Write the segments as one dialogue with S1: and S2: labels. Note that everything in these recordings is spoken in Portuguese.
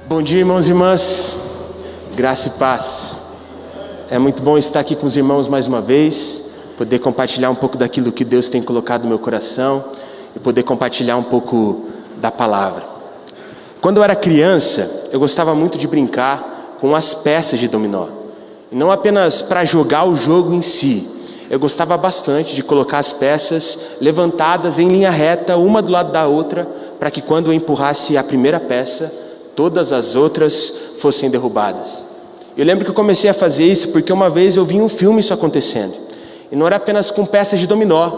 S1: Bom dia, irmãos e irmãs, graça e paz. É muito bom estar aqui com os irmãos mais uma vez, poder compartilhar um pouco daquilo que Deus tem colocado no meu coração e poder compartilhar um pouco da palavra. Quando eu era criança, eu gostava muito de brincar com as peças de dominó, e não apenas para jogar o jogo em si. Eu gostava bastante de colocar as peças levantadas em linha reta, uma do lado da outra, para que quando eu empurrasse a primeira peça, todas as outras fossem derrubadas. Eu lembro que eu comecei a fazer isso porque uma vez eu vi um filme isso acontecendo. E não era apenas com peças de dominó,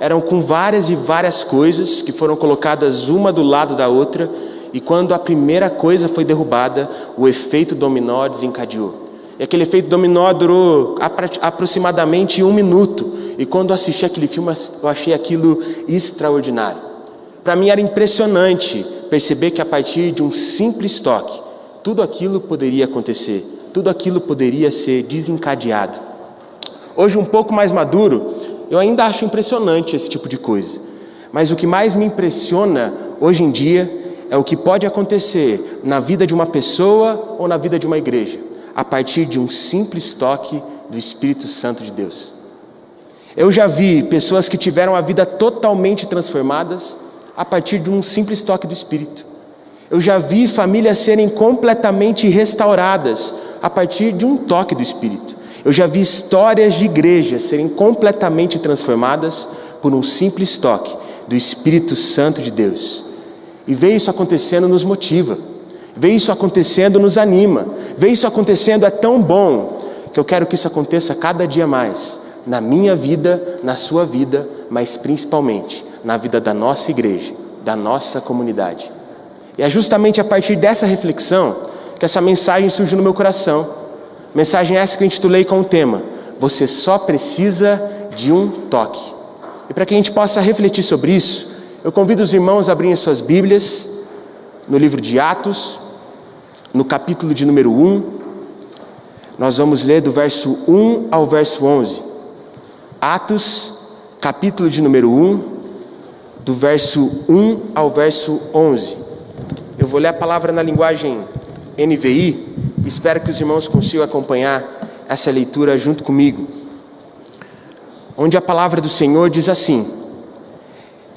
S1: eram com várias e várias coisas que foram colocadas uma do lado da outra, e quando a primeira coisa foi derrubada, o efeito dominó desencadeou. E aquele efeito dominó durou aproximadamente 1 minuto, e quando eu assisti aquele filme eu achei aquilo extraordinário. Para mim era impressionante perceber que a partir de um simples toque, tudo aquilo poderia acontecer, tudo aquilo poderia ser desencadeado. Hoje, um pouco mais maduro, eu ainda acho impressionante esse tipo de coisa. Mas o que mais me impressiona hoje em dia é o que pode acontecer na vida de uma pessoa ou na vida de uma igreja, a partir de um simples toque do Espírito Santo de Deus. Eu já vi pessoas que tiveram a vida totalmente transformadas a partir de um simples toque do Espírito. Eu já vi famílias serem completamente restauradas a partir de um toque do Espírito. Eu já vi histórias de igrejas serem completamente transformadas por um simples toque do Espírito Santo de Deus. E ver isso acontecendo nos motiva, ver isso acontecendo nos anima, ver isso acontecendo é tão bom que eu quero que isso aconteça cada dia mais, na minha vida, na sua vida, mas principalmente na vida da nossa igreja, da nossa comunidade. E é justamente a partir dessa reflexão que essa mensagem surgiu no meu coração. Mensagem essa que eu intitulei com o tema: Você só precisa de um toque. E para que a gente possa refletir sobre isso, eu convido os irmãos a abrirem suas Bíblias no livro de Atos, no capítulo de número 1. Nós vamos ler do verso 1 ao verso 11. Atos, capítulo de número 1, do verso 1 ao verso 11. Eu vou ler a palavra na linguagem NVI, e espero que os irmãos consigam acompanhar essa leitura junto comigo. Onde a palavra do Senhor diz assim: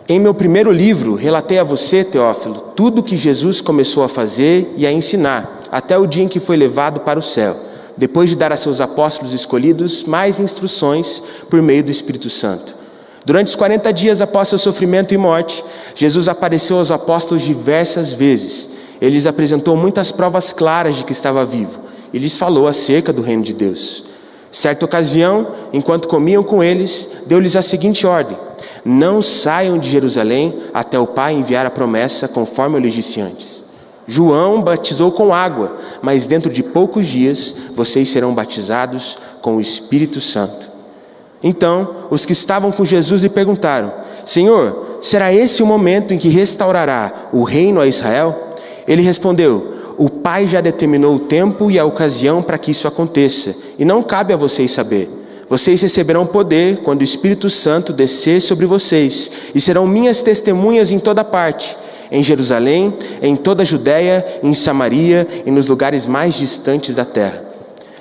S1: Em meu primeiro livro, relatei a você, Teófilo, tudo que Jesus começou a fazer e a ensinar, até o dia em que foi levado para o céu, depois de dar a seus apóstolos escolhidos mais instruções por meio do Espírito Santo. Durante os 40 dias após seu sofrimento e morte, Jesus apareceu aos apóstolos diversas vezes. Ele lhes apresentou muitas provas claras de que estava vivo e lhes falou acerca do reino de Deus. Certa ocasião, enquanto comiam com eles, deu-lhes a seguinte ordem: Não saiam de Jerusalém até o Pai enviar a promessa, conforme eu lhes disse antes. João batizou com água, mas dentro de poucos dias vocês serão batizados com o Espírito Santo. Então, os que estavam com Jesus lhe perguntaram: Senhor, será esse o momento em que restaurará o reino a Israel? Ele respondeu: O Pai já determinou o tempo e a ocasião para que isso aconteça, e não cabe a vocês saber. Vocês receberão poder quando o Espírito Santo descer sobre vocês, e serão minhas testemunhas em toda parte, em Jerusalém, em toda a Judéia, em Samaria e nos lugares mais distantes da terra.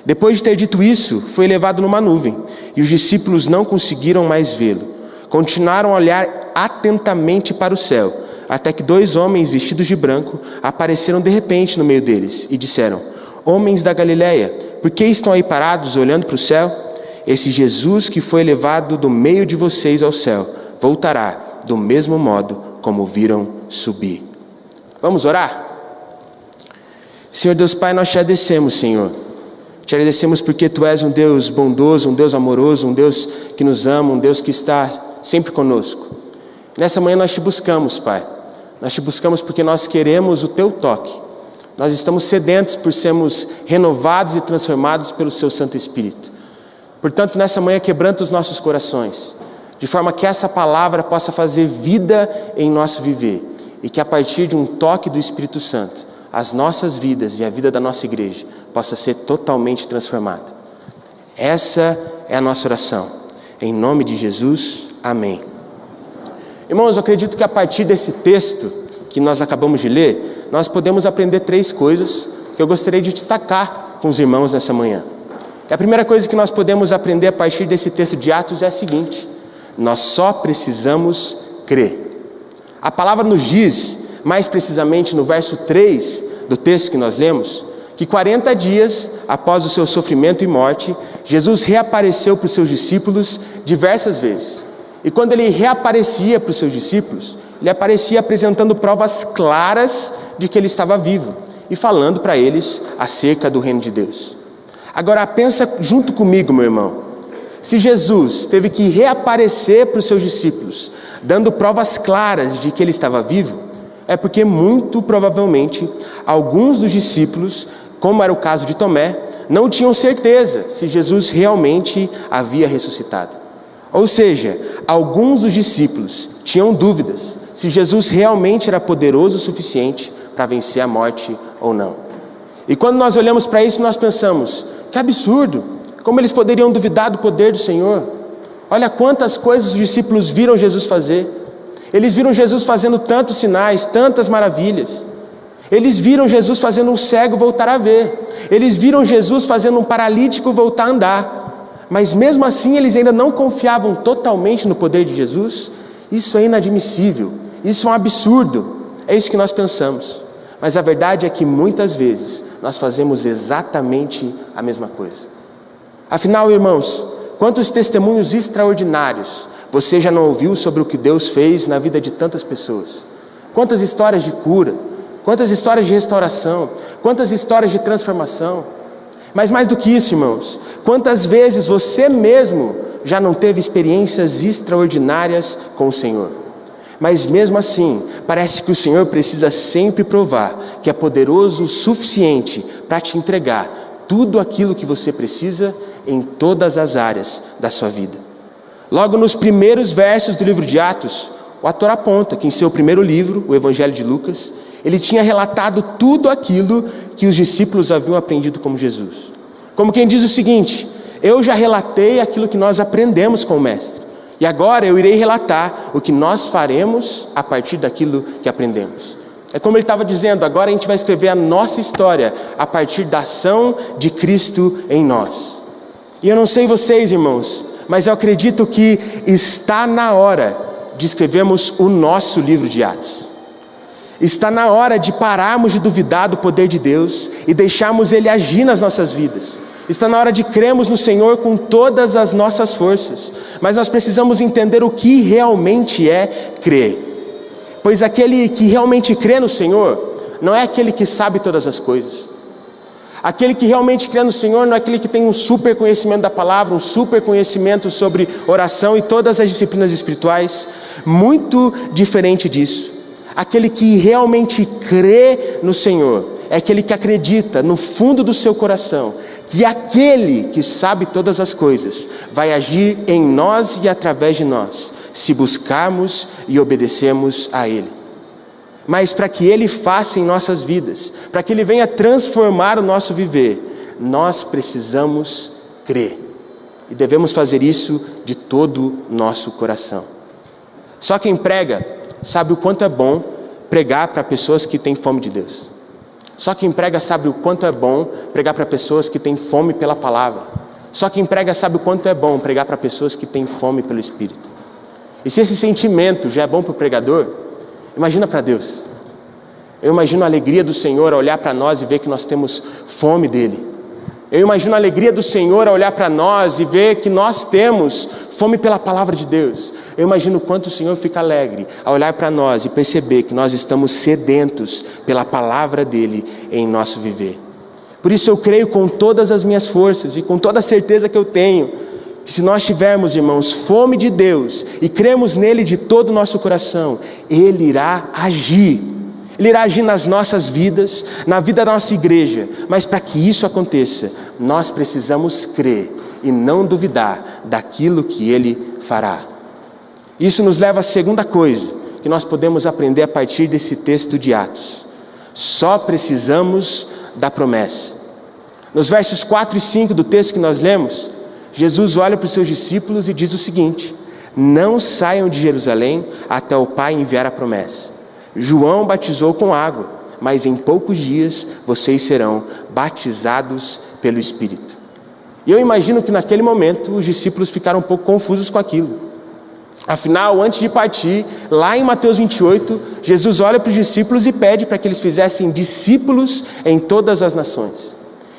S1: Depois de ter dito isso, foi levado numa nuvem, e os discípulos não conseguiram mais vê-lo. Continuaram a olhar atentamente para o céu, até que 2 homens vestidos de branco apareceram de repente no meio deles, e disseram: Homens da Galileia, por que estão aí parados olhando para o céu? Esse Jesus que foi levado do meio de vocês ao céu, voltará do mesmo modo como viram subir. Vamos orar? Senhor Deus Pai, nós te agradecemos, Senhor. Te agradecemos porque Tu és um Deus bondoso, um Deus amoroso, um Deus que nos ama, um Deus que está sempre conosco. Nessa manhã nós te buscamos, Pai. Nós te buscamos porque nós queremos o Teu toque. Nós estamos sedentos por sermos renovados e transformados pelo Seu Santo Espírito. Portanto, nessa manhã quebranta os nossos corações, de forma que essa palavra possa fazer vida em nosso viver, e que a partir de um toque do Espírito Santo, as nossas vidas e a vida da nossa igreja possa ser totalmente transformada. Essa é a nossa oração. Em nome de Jesus, amém. Irmãos, eu acredito que a partir desse texto que nós acabamos de ler, nós podemos aprender 3 coisas que eu gostaria de destacar com os irmãos nessa manhã. E a primeira coisa que nós podemos aprender a partir desse texto de Atos é a seguinte: nós só precisamos crer. A palavra nos diz, mais precisamente no verso 3 do texto que nós lemos, que 40 dias após o seu sofrimento e morte, Jesus reapareceu para os seus discípulos diversas vezes. E quando ele reaparecia para os seus discípulos, ele aparecia apresentando provas claras de que ele estava vivo e falando para eles acerca do reino de Deus. Agora pensa junto comigo, meu irmão. Se Jesus teve que reaparecer para os seus discípulos, dando provas claras de que ele estava vivo, é porque muito provavelmente alguns dos discípulos, como era o caso de Tomé, não tinham certeza se Jesus realmente havia ressuscitado. Ou seja, alguns dos discípulos tinham dúvidas se Jesus realmente era poderoso o suficiente para vencer a morte ou não. E quando nós olhamos para isso, nós pensamos: que absurdo! Como eles poderiam duvidar do poder do Senhor? Olha quantas coisas os discípulos viram Jesus fazer. Eles viram Jesus fazendo tantos sinais, tantas maravilhas. Eles viram Jesus fazendo um cego voltar a ver. Eles viram Jesus fazendo um paralítico voltar a andar. Mas mesmo assim eles ainda não confiavam totalmente no poder de Jesus. Isso é inadmissível. Isso é um absurdo. É isso que nós pensamos. Mas a verdade é que muitas vezes nós fazemos exatamente a mesma coisa. Afinal, irmãos, quantos testemunhos extraordinários você já não ouviu sobre o que Deus fez na vida de tantas pessoas? Quantas histórias de cura, quantas histórias de restauração, quantas histórias de transformação. Mas mais do que isso, irmãos, quantas vezes você mesmo já não teve experiências extraordinárias com o Senhor? Mas mesmo assim, parece que o Senhor precisa sempre provar que é poderoso o suficiente para te entregar tudo aquilo que você precisa em todas as áreas da sua vida. Logo nos primeiros versos do livro de Atos, o autor aponta que em seu primeiro livro, o Evangelho de Lucas, ele tinha relatado tudo aquilo que os discípulos haviam aprendido com Jesus. Como quem diz o seguinte: eu já relatei aquilo que nós aprendemos com o Mestre, e agora eu irei relatar o que nós faremos a partir daquilo que aprendemos. É como ele estava dizendo: agora a gente vai escrever a nossa história a partir da ação de Cristo em nós. E eu não sei vocês, irmãos, mas eu acredito que está na hora de escrevermos o nosso livro de Atos. Está na hora de pararmos de duvidar do poder de Deus e deixarmos Ele agir nas nossas vidas. Está na hora de crermos no Senhor com todas as nossas forças. Mas nós precisamos entender o que realmente é crer. Pois aquele que realmente crê no Senhor não é aquele que sabe todas as coisas. Aquele que realmente crê no Senhor não é aquele que tem um super conhecimento da palavra, um super conhecimento sobre oração e todas as disciplinas espirituais. Muito diferente disso. Aquele que realmente crê no Senhor é aquele que acredita no fundo do seu coração que aquele que sabe todas as coisas vai agir em nós e através de nós, se buscarmos e obedecermos a Ele. Mas para que Ele faça em nossas vidas, para que Ele venha transformar o nosso viver, nós precisamos crer. E devemos fazer isso de todo o nosso coração. Só quem prega sabe o quanto é bom pregar para pessoas que têm fome de Deus. Só quem prega sabe o quanto é bom pregar para pessoas que têm fome pela palavra. Só quem prega sabe o quanto é bom pregar para pessoas que têm fome pelo Espírito. E se esse sentimento já é bom para o pregador, imagina para Deus. Eu imagino a alegria do Senhor a olhar para nós e ver que nós temos fome dEle. Eu imagino a alegria do Senhor a olhar para nós e ver que nós temos fome pela palavra de Deus. Eu imagino o quanto o Senhor fica alegre a olhar para nós e perceber que nós estamos sedentos pela palavra dEle em nosso viver. Por isso eu creio com todas as minhas forças e com toda a certeza que eu tenho, que se nós tivermos, irmãos, fome de Deus e cremos nele de todo o nosso coração, Ele irá agir. Ele irá agir nas nossas vidas, na vida da nossa igreja. Mas para que isso aconteça, nós precisamos crer e não duvidar daquilo que Ele fará. Isso nos leva à segunda coisa que nós podemos aprender a partir desse texto de Atos. Só precisamos da promessa. Nos versos 4 e 5 do texto que nós lemos, Jesus olha para os seus discípulos e diz o seguinte: não saiam de Jerusalém até o Pai enviar a promessa. João batizou com água, mas em poucos dias vocês serão batizados pelo Espírito. E eu imagino que naquele momento os discípulos ficaram um pouco confusos com aquilo. Afinal, antes de partir, lá em Mateus 28, Jesus olha para os discípulos e pede para que eles fizessem discípulos em todas as nações.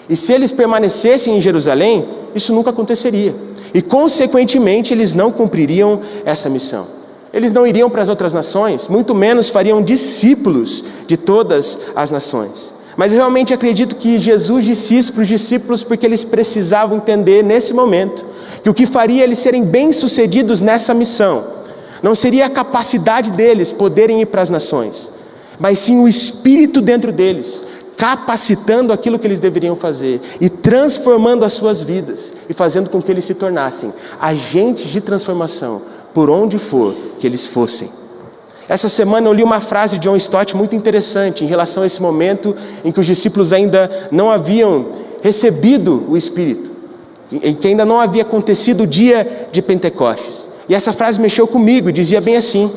S1: E se eles permanecessem em Jerusalém, isso nunca aconteceria. E, consequentemente, eles não cumpririam essa missão. Eles não iriam para as outras nações, muito menos fariam discípulos de todas as nações. Mas eu realmente acredito que Jesus disse isso para os discípulos porque eles precisavam entender nesse momento que o que faria eles serem bem-sucedidos nessa missão não seria a capacidade deles poderem ir para as nações, mas sim o Espírito dentro deles, capacitando aquilo que eles deveriam fazer e transformando as suas vidas e fazendo com que eles se tornassem agentes de transformação por onde for que eles fossem. Essa semana eu li uma frase de John Stott muito interessante em relação a esse momento em que os discípulos ainda não haviam recebido o Espírito, em que ainda não havia acontecido o dia de Pentecostes. E essa frase mexeu comigo e dizia bem assim: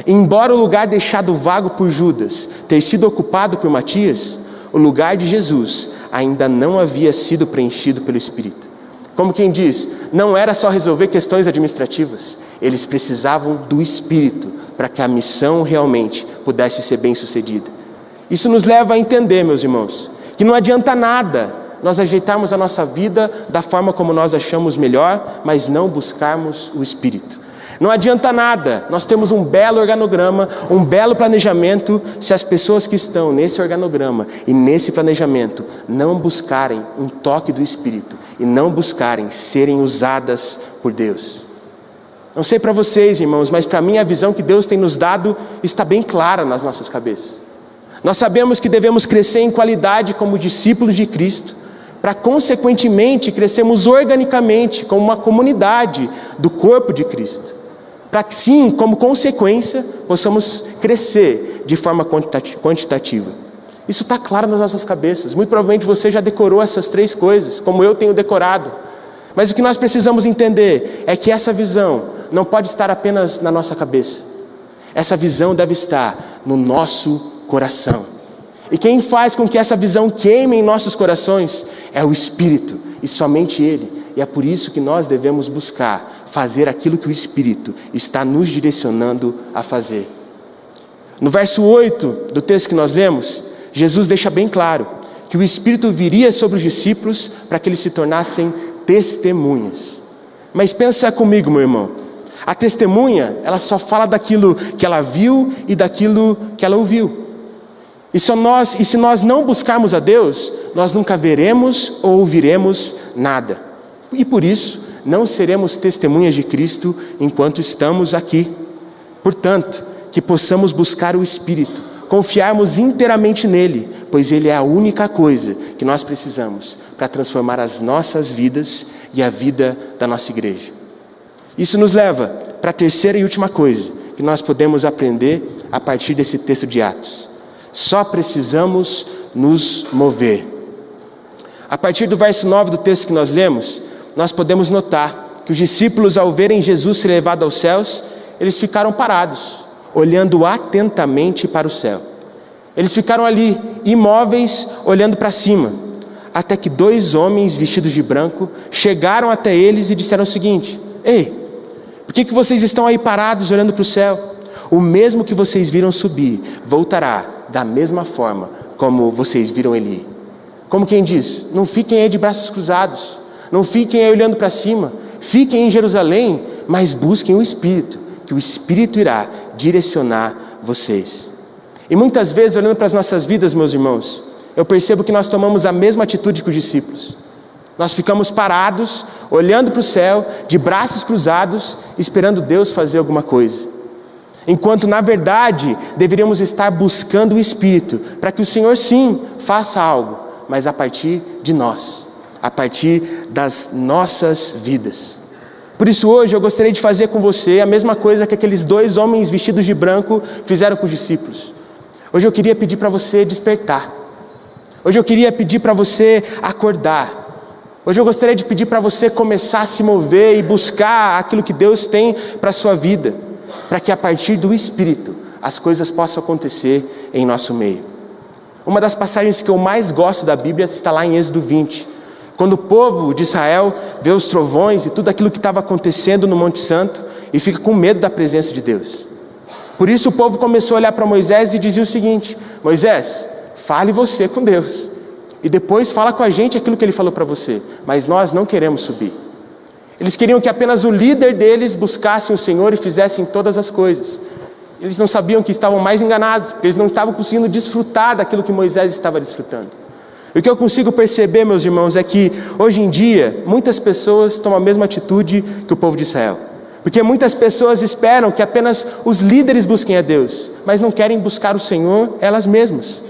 S1: embora o lugar deixado vago por Judas ter sido ocupado por Matias, o lugar de Jesus ainda não havia sido preenchido pelo Espírito. Como quem diz, não era só resolver questões administrativas, eles precisavam do Espírito para que a missão realmente pudesse ser bem sucedida. Isso nos leva a entender, meus irmãos, que não adianta nada nós ajeitarmos a nossa vida da forma como nós achamos melhor, mas não buscarmos o Espírito. Não adianta nada nós termos um belo organograma, um belo planejamento, se as pessoas que estão nesse organograma e nesse planejamento não buscarem um toque do Espírito e não buscarem serem usadas por Deus. Não sei para vocês, irmãos, mas para mim a visão que Deus tem nos dado está bem clara nas nossas cabeças. Nós sabemos que devemos crescer em qualidade como discípulos de Cristo, para consequentemente crescermos organicamente como uma comunidade do corpo de Cristo. Para que sim, como consequência, possamos crescer de forma quantitativa. Isso está claro nas nossas cabeças. Muito provavelmente você já decorou essas 3 coisas, como eu tenho decorado. Mas o que nós precisamos entender é que essa visão não pode estar apenas na nossa cabeça. Essa visão deve estar no nosso coração. E quem faz com que essa visão queime em nossos corações é o Espírito, e somente Ele. E é por isso que nós devemos buscar fazer aquilo que o Espírito está nos direcionando a fazer. No verso 8 do texto que nós lemos, Jesus deixa bem claro que o Espírito viria sobre os discípulos para que eles se tornassem testemunhas. Mas pensa comigo, meu irmão, a testemunha, ela só fala daquilo que ela viu e daquilo que ela ouviu. E se nós não buscarmos a Deus, nós nunca veremos ou ouviremos nada. E por isso, não seremos testemunhas de Cristo enquanto estamos aqui. Portanto, que possamos buscar o Espírito, confiarmos inteiramente nele, pois ele é a única coisa que nós precisamos para transformar as nossas vidas e a vida da nossa igreja. Isso nos leva para a terceira e última coisa que nós podemos aprender a partir desse texto de Atos. Só precisamos nos mover. A partir do verso 9 do texto que nós lemos, nós podemos notar que os discípulos, ao verem Jesus ser levado aos céus, eles ficaram parados, olhando atentamente para o céu. Eles ficaram ali, imóveis, olhando para cima, até que 2 homens vestidos de branco chegaram até eles e disseram o seguinte: ei, por que vocês estão aí parados olhando para o céu? O mesmo que vocês viram subir, voltará da mesma forma como vocês viram ele ir. Como quem diz, não fiquem aí de braços cruzados, não fiquem aí olhando para cima, fiquem em Jerusalém, mas busquem o Espírito, que o Espírito irá direcionar vocês. E muitas vezes, olhando para as nossas vidas, meus irmãos, eu percebo que nós tomamos a mesma atitude que os discípulos. Nós ficamos parados, olhando para o céu, de braços cruzados, esperando Deus fazer alguma coisa. Enquanto, na verdade, deveríamos estar buscando o Espírito, para que o Senhor, sim, faça algo, mas a partir de nós, a partir das nossas vidas. Por isso, hoje, eu gostaria de fazer com você a mesma coisa que aqueles 2 homens vestidos de branco fizeram com os discípulos. Hoje eu queria pedir para você despertar. Hoje eu queria pedir para você acordar. Hoje eu gostaria de pedir para você começar a se mover e buscar aquilo que Deus tem para a sua vida, para que a partir do Espírito as coisas possam acontecer em nosso meio. Uma das passagens que eu mais gosto da Bíblia está lá em Êxodo 20. Quando o povo de Israel vê os trovões e tudo aquilo que estava acontecendo no Monte Santo e fica com medo da presença de Deus. Por isso o povo começou a olhar para Moisés e dizia o seguinte: Moisés, fale você com Deus. E depois fala com a gente aquilo que ele falou para você. Mas nós não queremos subir. Eles queriam que apenas o líder deles buscasse o Senhor e fizessem todas as coisas. Eles não sabiam que estavam mais enganados, porque eles não estavam conseguindo desfrutar daquilo que Moisés estava desfrutando. E o que eu consigo perceber, meus irmãos, é que hoje em dia muitas pessoas tomam a mesma atitude que o povo de Israel. Porque muitas pessoas esperam que apenas os líderes busquem a Deus, mas não querem buscar o Senhor elas mesmas.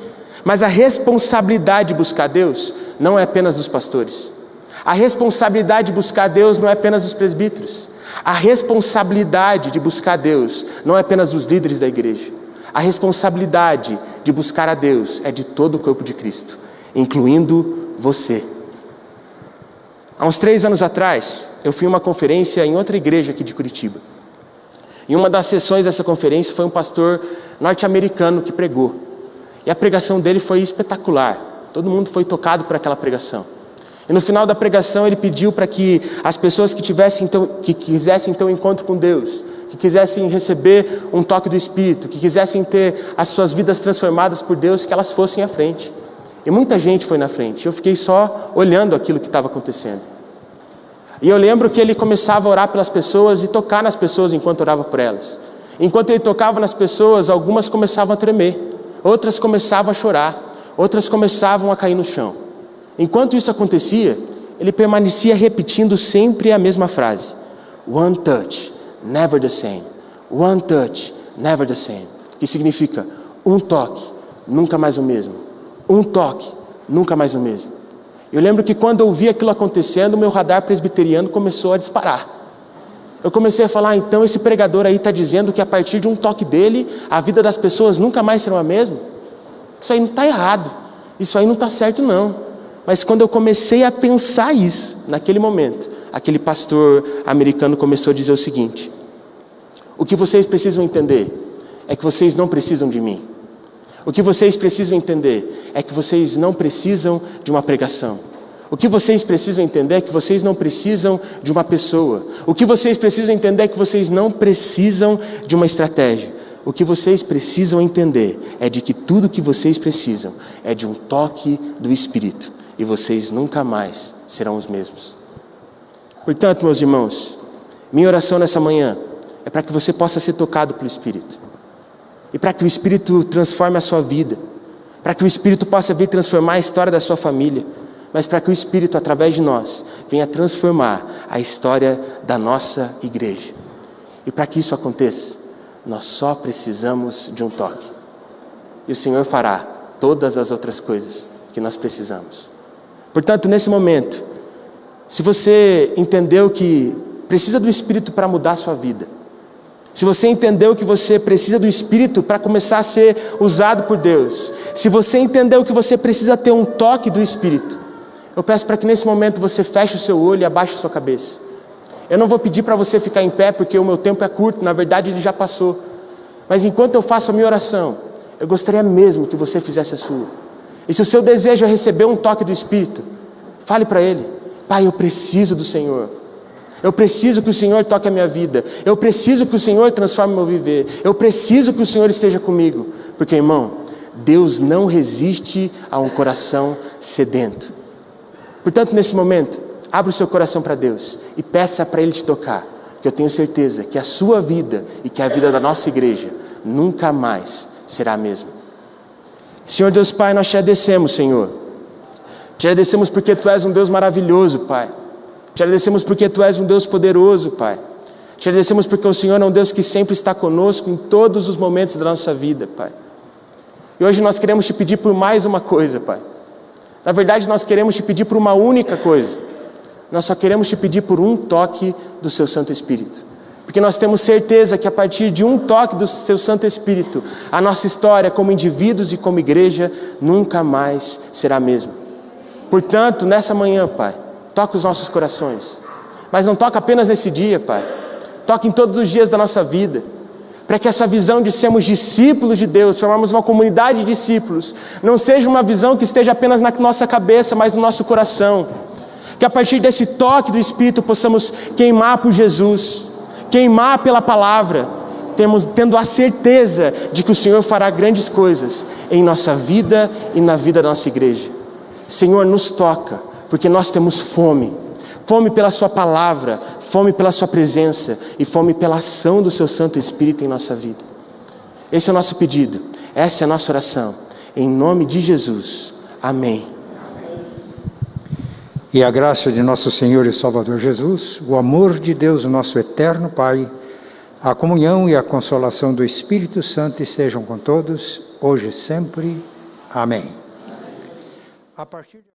S1: Mas a responsabilidade de buscar Deus não é apenas dos pastores. A responsabilidade de buscar Deus não é apenas dos presbíteros. A responsabilidade de buscar Deus não é apenas dos líderes da igreja. A responsabilidade de buscar a Deus é de todo o corpo de Cristo, incluindo você. Há uns 3 anos atrás, eu fui a uma conferência em outra igreja aqui de Curitiba. Em uma das sessões dessa conferência foi um pastor norte-americano que pregou. E a pregação dele foi espetacular. Todo mundo foi tocado por aquela pregação. E no final da pregação ele pediu para que as pessoas que quisessem ter um encontro com Deus, que quisessem receber um toque do Espírito, que quisessem ter as suas vidas transformadas por Deus, que elas fossem à frente. E muita gente foi na frente. Eu fiquei só olhando aquilo que estava acontecendo. E eu lembro que ele começava a orar pelas pessoas e tocar nas pessoas enquanto orava por elas. Enquanto ele tocava nas pessoas, algumas começavam a tremer, outras começavam a chorar, outras começavam a cair no chão. Enquanto isso acontecia, ele permanecia repetindo sempre a mesma frase: one touch, never the same. One touch, never the same. Que significa um toque, nunca mais o mesmo. Um toque, nunca mais o mesmo. Eu lembro que quando eu vi aquilo acontecendo, o meu radar presbiteriano começou a disparar. Eu comecei a falar: então esse pregador aí está dizendo que a partir de um toque dele, a vida das pessoas nunca mais será a mesma? Isso aí não está errado. Isso aí não está certo não. Mas quando eu comecei a pensar isso, naquele momento, aquele pastor americano começou a dizer o seguinte: o que vocês precisam entender é que vocês não precisam de mim. O que vocês precisam entender é que vocês não precisam de uma pregação. O que vocês precisam entender é que vocês não precisam de uma pessoa. O que vocês precisam entender é que vocês não precisam de uma estratégia. O que vocês precisam entender é de que tudo que vocês precisam é de um toque do Espírito. E vocês nunca mais serão os mesmos. Portanto, meus irmãos, minha oração nessa manhã é para que você possa ser tocado pelo Espírito. E para que o Espírito transforme a sua vida. Para que o Espírito possa vir transformar a história da sua família. Mas para que o Espírito, através de nós, venha transformar a história da nossa igreja. E para que isso aconteça, nós só precisamos de um toque. E o Senhor fará todas as outras coisas que nós precisamos. Portanto, nesse momento, se você entendeu que precisa do Espírito para mudar a sua vida, se você entendeu que você precisa do Espírito para começar a ser usado por Deus, se você entendeu que você precisa ter um toque do Espírito, eu peço para que nesse momento você feche o seu olho e abaixe a sua cabeça. Eu não vou pedir para você ficar em pé porque o meu tempo é curto, na verdade ele já passou. Mas enquanto eu faço a minha oração, eu gostaria mesmo que você fizesse a sua. E se o seu desejo é receber um toque do Espírito, fale para Ele: Pai, eu preciso do Senhor. Eu preciso que o Senhor toque a minha vida. Eu preciso que o Senhor transforme o meu viver. Eu preciso que o Senhor esteja comigo. Porque, irmão, Deus não resiste a um coração sedento. Portanto, nesse momento, abra o seu coração para Deus e peça para Ele te tocar. Que eu tenho certeza que a sua vida e que a vida da nossa igreja nunca mais será a mesma. Senhor Deus Pai, nós te agradecemos, Senhor. Te agradecemos porque Tu és um Deus maravilhoso, Pai. Te agradecemos porque Tu és um Deus poderoso, Pai. Te agradecemos porque o Senhor é um Deus que sempre está conosco em todos os momentos da nossa vida, Pai. E hoje nós queremos Te pedir por mais uma coisa, Pai. Na verdade, nós queremos Te pedir por uma única coisa. Nós só queremos Te pedir por um toque do Seu Santo Espírito. Porque nós temos certeza que a partir de um toque do Seu Santo Espírito, a nossa história como indivíduos e como igreja nunca mais será a mesma. Portanto, nessa manhã, Pai, toca os nossos corações. Mas não toca apenas nesse dia, Pai. Toca em todos os dias da nossa vida. para que essa visão de sermos discípulos de Deus, formarmos uma comunidade de discípulos, não seja uma visão que esteja apenas na nossa cabeça, mas no nosso coração. Que a partir desse toque do Espírito possamos queimar por Jesus, queimar pela palavra, tendo a certeza de que o Senhor fará grandes coisas em nossa vida e na vida da nossa igreja. Senhor, nos toca, porque nós temos fome. Fome pela sua palavra, fome pela sua presença e fome pela ação do seu Santo Espírito em nossa vida. Esse é o nosso pedido, essa é a nossa oração. Em nome de Jesus. Amém.
S2: E a graça de nosso Senhor e Salvador Jesus, o amor de Deus, nosso eterno Pai, a comunhão e a consolação do Espírito Santo estejam com todos, hoje e sempre. Amém. A partir de...